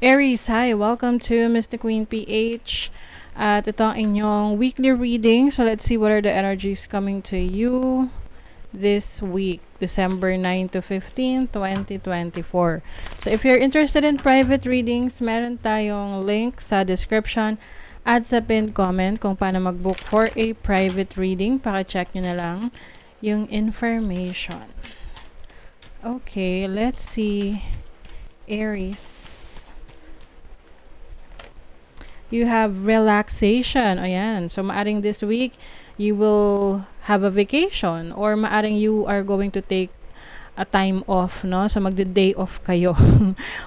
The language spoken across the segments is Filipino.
Aries, hi! Welcome to Mystic Queen PH. At ito ang inyong weekly reading. So let's see what are the energies coming to you this week, December 9 to 15, 2024. So if you're interested in private readings, meron tayong link sa description at sa pinned comment kung paano mag-book for a private reading. Paka-check nyo na lang yung information. Okay, let's see. Aries. You have relaxation. Ayan. So, maaring this week, you will have a vacation or maaring you are going to take a time off, no? So, magde-day off kayo.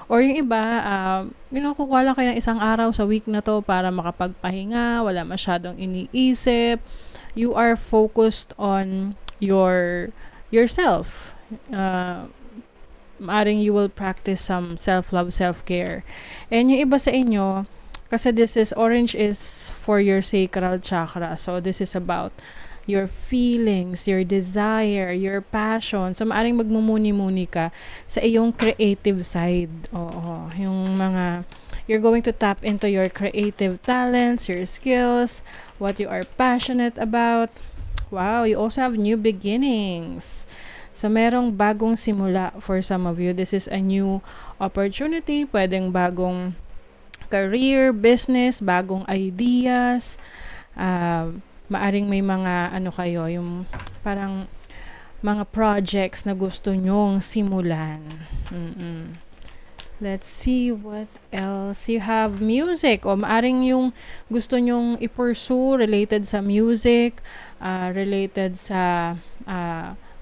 Or yung iba, kukuha lang kayo ng isang araw sa week na to para makapagpahinga, wala masyadong iniisip. You are focused on yourself. Maaring you will practice some self-love, self-care. And yung iba sa inyo, kasi orange is for your sacral chakra. So, this is about your feelings, your desire, your passion. So, maaring magmumuni-muni ka sa iyong creative side. Oo. Yung you're going to tap into your creative talents, your skills, what you are passionate about. Wow, you also have new beginnings. So, merong bagong simula for some of you. This is a new opportunity. Pwedeng bagong career, business, bagong ideas, maaring may mga kayo, yung parang mga projects na gusto nyong simulan. Let's see what else. You have music, o maaring yung gusto nyong i-pursue related sa music, related sa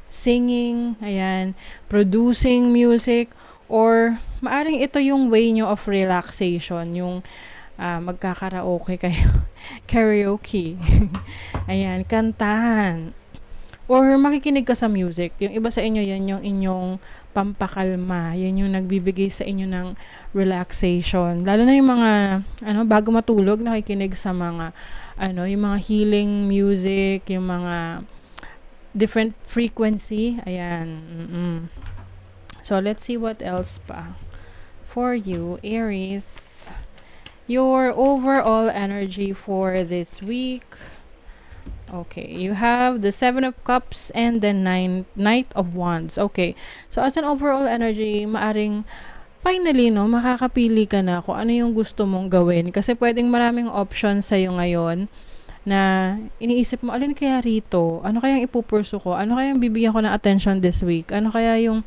singing, ayan, producing music, or maaring ito yung way nyo of relaxation, yung magkakaraoke kayo, karaoke, ayan, kantahan, or makikinig ka sa music. Yung iba sa inyo, yan yung inyong pampakalma, yan yung nagbibigay sa inyo ng relaxation. Lalo na yung mga, bago matulog, nakikinig sa mga, yung mga healing music, yung mga different frequency, ayan. So, let's see what else pa. For you, Aries, your overall energy for this week. Okay, you have the 7 of Cups and the Knight of Wands. Okay, so as an overall energy, maaring finally, makakapili ka na kung ano yung gusto mong gawin. Kasi pwedeng maraming options sa'yo ngayon na iniisip mo, alin kaya rito? Ano kayang ipupursu ko? Ano kayang bibigyan ko ng attention this week? Ano kaya yung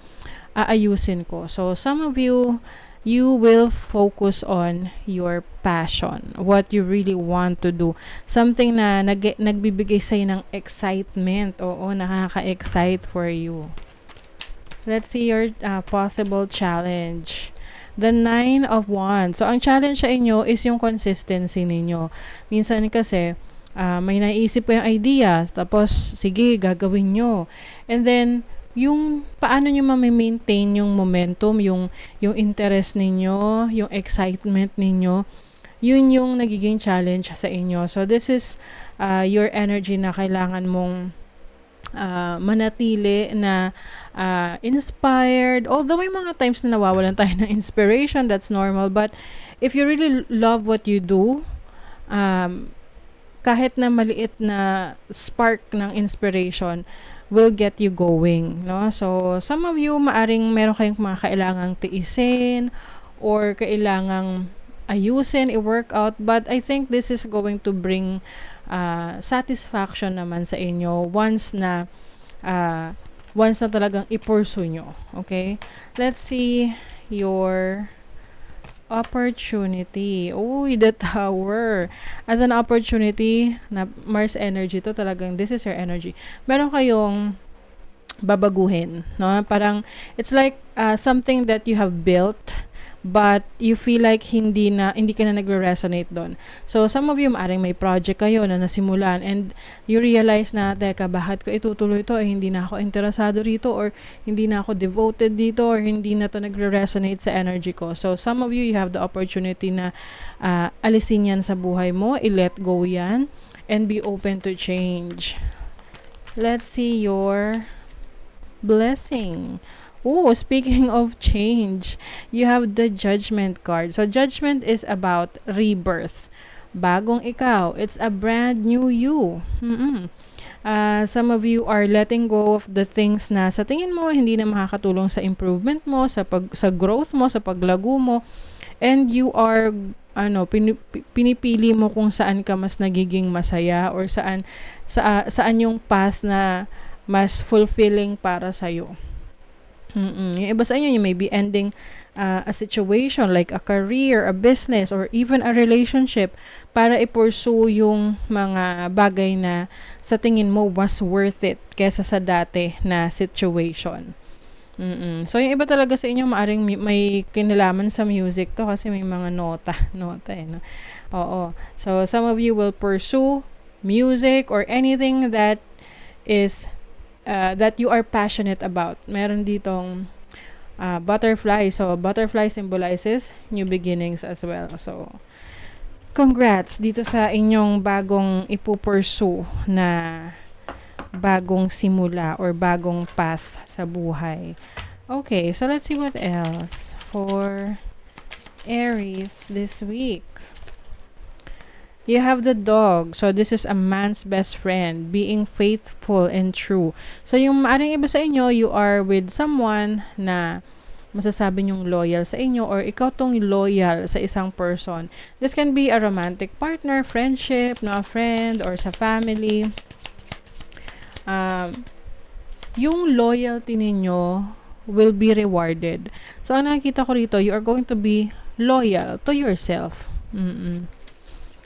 aayusin ko? So, some of you will focus on your passion, what you really want to do. Something na nagbibigay sa'yo ng excitement. Oo, nakaka-excite for you. Let's see your possible challenge. The 9 of Wands. So, ang challenge sa inyo is yung consistency ninyo. Minsan kasi, may naisip ko yung idea, tapos, sige, gagawin nyo. And then, yung paano nyo ma-maintain yung momentum, yung interest ninyo, yung excitement ninyo, yun yung nagiging challenge sa inyo. So, this is your energy na kailangan mong manatili na inspired. Although may mga times na nawawalan tayo ng inspiration, that's normal. But if you really love what you do, kahit na maliit na spark ng inspiration will get you going, no? So, some of you, maaring meron kayong mga kailangang tiisin or kailangang ayusin, i-workout, but I think this is going to bring satisfaction naman sa inyo once na talagang i-pursue nyo. Okay? Let's see your opportunity. Uy, the Tower. As an opportunity, na Mars energy to, talagang this is your energy. Meron kayong babaguhin, no? Parang, it's like something that you have built, but you feel like hindi ka na nagre-resonate doon. So, some of you, maaring may project kayo na nasimulan and you realize na, teka, bakit ko itutuloy ito? Hindi na ako interesado rito or hindi na ako devoted dito or hindi na to nagre-resonate sa energy ko. So, some of you have the opportunity na alisin yan sa buhay mo, i-let go yan, and be open to change. Let's see your blessing. Oh, speaking of change, you have the Judgment card. So, Judgment is about rebirth. Bagong ikaw. It's a brand new you. Some of you are letting go of the things na sa tingin mo hindi na makakatulong sa improvement mo, sa growth mo, sa paglago mo, and you are pinipili mo kung saan ka mas nagiging masaya or saan yung path na mas fulfilling para sa iyo. Yung iba sa inyo, you may be ending a situation like a career, a business, or even a relationship para i-pursue yung mga bagay na sa tingin mo was worth it kesa sa dati na situation. So, yung iba talaga sa inyo, maaring may kinalaman sa music to kasi may mga nota no? Oo. So, some of you will pursue music or anything that is that you are passionate about. Meron ditong butterfly. So, butterfly symbolizes new beginnings as well. So, congrats dito sa inyong bagong ipupursue na bagong simula or bagong path sa buhay. Okay, so let's see what else for Aries this week. You have the dog. So, this is a man's best friend, being faithful and true. So, yung maaring iba sa inyo, you are with someone na masasabi nyong loyal sa inyo or ikaw tong loyal sa isang person. This can be a romantic partner, friendship, no, a friend, or sa family. Yung loyalty ninyo will be rewarded. So, ang nakikita ko rito, you are going to be loyal to yourself.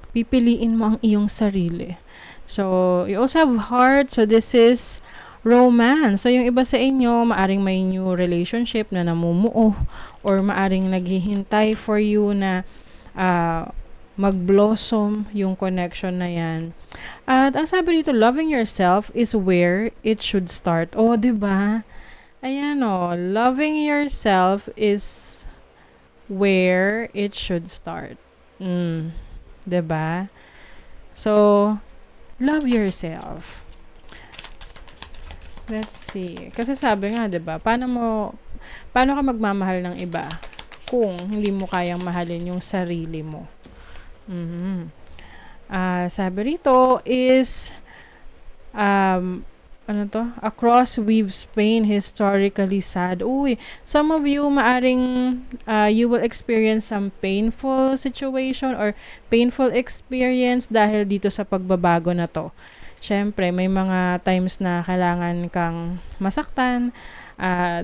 Pipiliin mo ang iyong sarili. So, you also have heart. So, this is romance. So, yung iba sa inyo, maaring may new relationship na namumuo or maaring naghihintay for you na mag-blossom yung connection na yan. At ang sabi dito, loving yourself is where it should start. Oh, diba? Ayan o, loving yourself is where it should start. Diba? So, love yourself. Let's see. Kasi sabi nga, diba, paano ka magmamahal ng iba kung hindi mo kayang mahalin yung sarili mo? Sabi rito is a cross weaves pain historically sad. Uy, some of you maaring you will experience some painful situation or painful experience dahil dito sa pagbabago na to. Syempre, may mga times na kailangan kang masaktan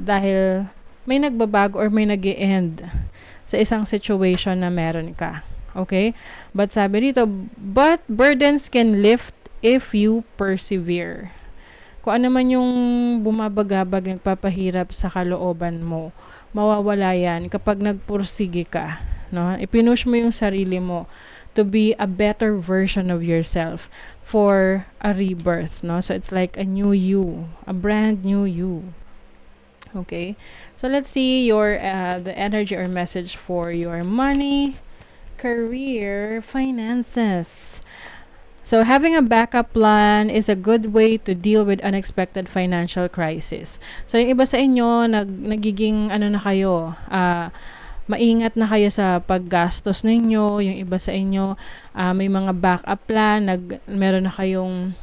dahil may nagbabago or may nag-e-end sa isang situation na meron ka. Okay? But sabi dito, but burdens can lift if you persevere. Kung ano man yung bumabagabag, nagpapahirap sa kalooban mo, mawawala yan kapag nagpursige ka. No? Ipinush mo yung sarili mo to be a better version of yourself for a rebirth. No? So, it's like a new you, a brand new you. Okay? So, let's see the energy or message for your money, career, finances. So, having a backup plan is a good way to deal with unexpected financial crisis. So, yung iba sa inyo, nagiging na kayo, maingat na kayo sa paggastos ninyo. Yung iba sa inyo, may mga backup plan, meron na kayong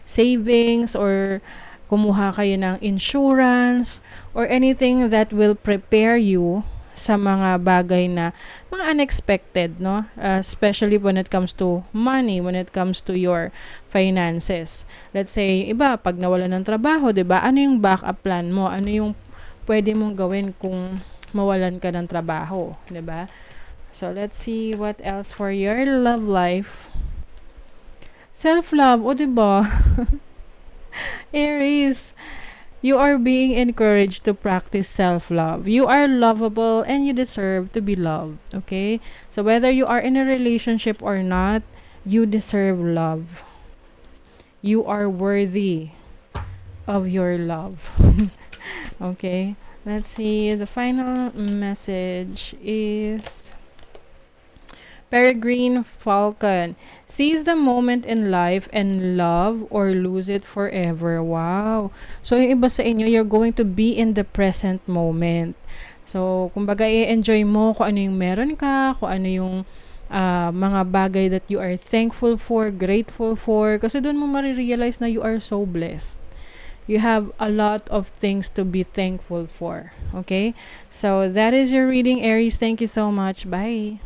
savings or kumuha kayo ng insurance or anything that will prepare you sa mga bagay na mga unexpected, no? Especially when it comes to money, when it comes to your finances. Let's say, iba, pag nawalan ng trabaho, 'di ba? Ano yung backup plan mo? Ano yung pwede mong gawin kung mawalan ka ng trabaho, 'di ba? So, let's see what else for your love life. Self-love, 'di ba? Aries, you are being encouraged to practice self-love. You are lovable and you deserve to be loved. Okay? So, whether you are in a relationship or not, you deserve love. You are worthy of your love. Okay? Let's see. The final message is Peregrine Falcon. Seize the moment in life and love or lose it forever. Wow. So, yung iba sa inyo, you're going to be in the present moment. So, kumbaga, i-enjoy mo kung ano yung meron ka, kung ano yung mga bagay that you are thankful for, grateful for. Kasi doon mo marirealize na you are so blessed. You have a lot of things to be thankful for. Okay? So, that is your reading, Aries. Thank you so much. Bye.